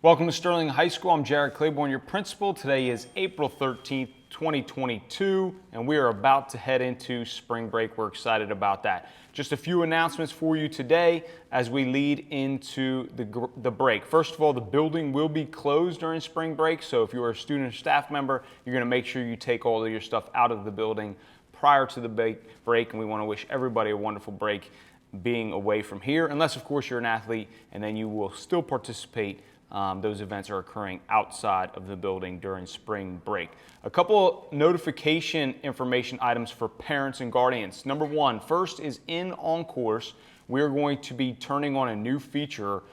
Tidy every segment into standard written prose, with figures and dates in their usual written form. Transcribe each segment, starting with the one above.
Welcome to Sterling High School. I'm Jarod Claybourn, your principal. Today is April 13th, 2022, and we are about to head into spring break. We're excited about that. Just a few announcements for you today as we lead into the break. First of all, the building will be closed during spring break, so if you're a student or staff member, you're going to make sure you take all of your stuff out of the building prior to the break, and we want to wish everybody a wonderful break being away from here, unless of course you're an athlete, and then you will still participate. Those events are occurring outside of the building during spring break. A couple notification information items for parents and guardians. Number one, first is in OnCourse, we're going to be turning on a new feature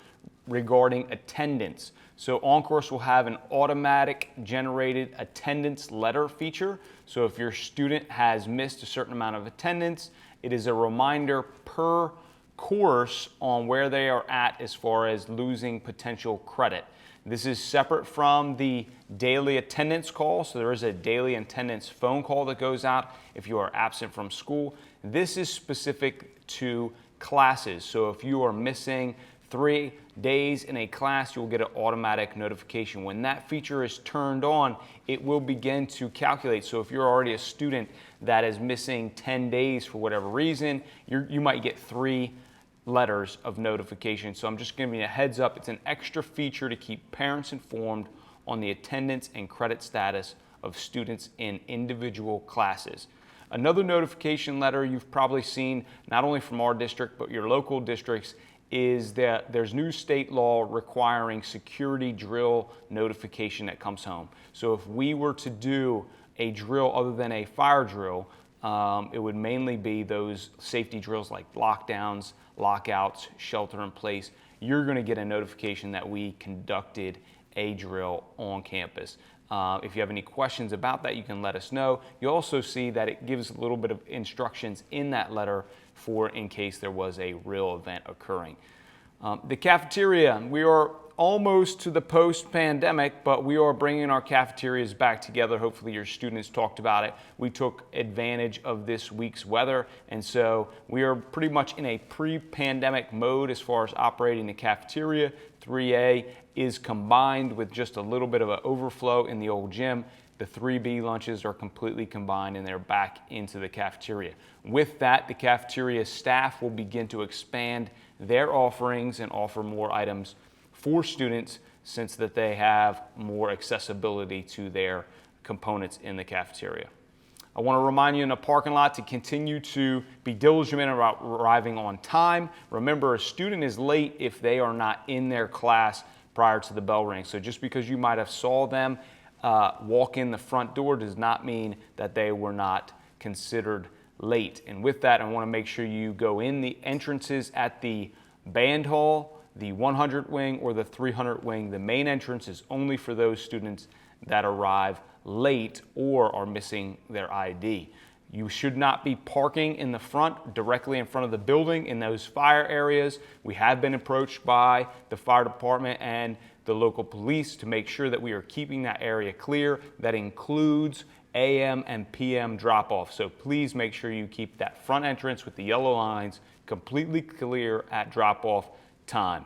regarding attendance. So OnCourse will have an automatic generated attendance letter feature. So if your student has missed a certain amount of attendance, it is a reminder per course on where they are at as far as losing potential credit. This is separate from the daily attendance call, so there is a daily attendance phone call that goes out if you are absent from school. This is specific to classes, so if you are missing 3 days in a class, you'll get an automatic notification. When that feature is turned on, it will begin to calculate. So if you're already a student that is missing 10 days for whatever reason, you might get 3 letters of notification. So I'm just giving you a heads up. It's an extra feature to keep parents informed on the attendance and credit status of students in individual classes. Another notification letter you've probably seen, not only from our district, but your local districts, is that there's new state law requiring security drill notification that comes home. So if we were to do a drill other than a fire drill, it would mainly be those safety drills like lockdowns, lockouts, shelter in place. You're going to get a notification that we conducted a drill on campus. If you have any questions about that, you can let us know. You also see that it gives a little bit of instructions in that letter for in case there was a real event occurring. The cafeteria, we are almost to the post-pandemic, but we are bringing our cafeterias back together. Hopefully your students talked about it. We took advantage of this week's weather, and so we are pretty much in a pre-pandemic mode as far as operating the cafeteria. 3A is combined with just a little bit of an overflow in the old gym. The 3B lunches are completely combined and they're back into the cafeteria. With that, the cafeteria staff will begin to expand their offerings and offer more items for students since that they have more accessibility to their components in the cafeteria. I want to remind you in the parking lot to continue to be diligent about arriving on time. Remember, a student is late if they are not in their class prior to the bell ring. So just because you might have saw them walk in the front door does not mean that they were not considered late. And with that, I want to make sure you go in the entrances at the band hall, the 100 wing or the 300 wing. The main entrance is only for those students that arrive late or are missing their ID. You should not be parking in the front, directly in front of the building in those fire areas. We have been approached by the fire department and the local police to make sure that we are keeping that area clear. That includes AM and PM drop-off. So please make sure you keep that front entrance with the yellow lines completely clear at drop-off time.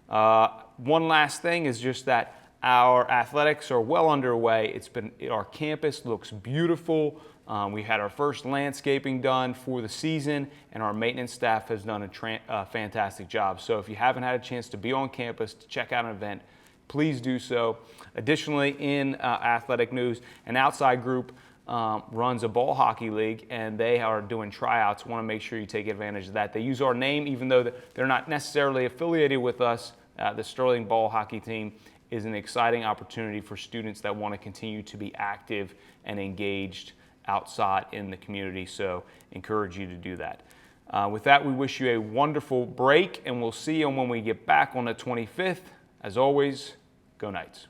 One last thing is just that our athletics are well underway. Our campus looks beautiful. We had our first landscaping done for the season, and our maintenance staff has done a fantastic job. So if you haven't had a chance to be on campus to check out an event, please do so. Additionally, in athletic news, an outside group runs a ball hockey league, and they are doing tryouts. Want to make sure you take advantage of that. They use our name, even though they're not necessarily affiliated with us. The Sterling ball hockey team is an exciting opportunity for students that want to continue to be active and engaged outside in the community, so encourage you to do that. With that, we wish you a wonderful break, and we'll see you when we get back on the 25th. As always, go Knights.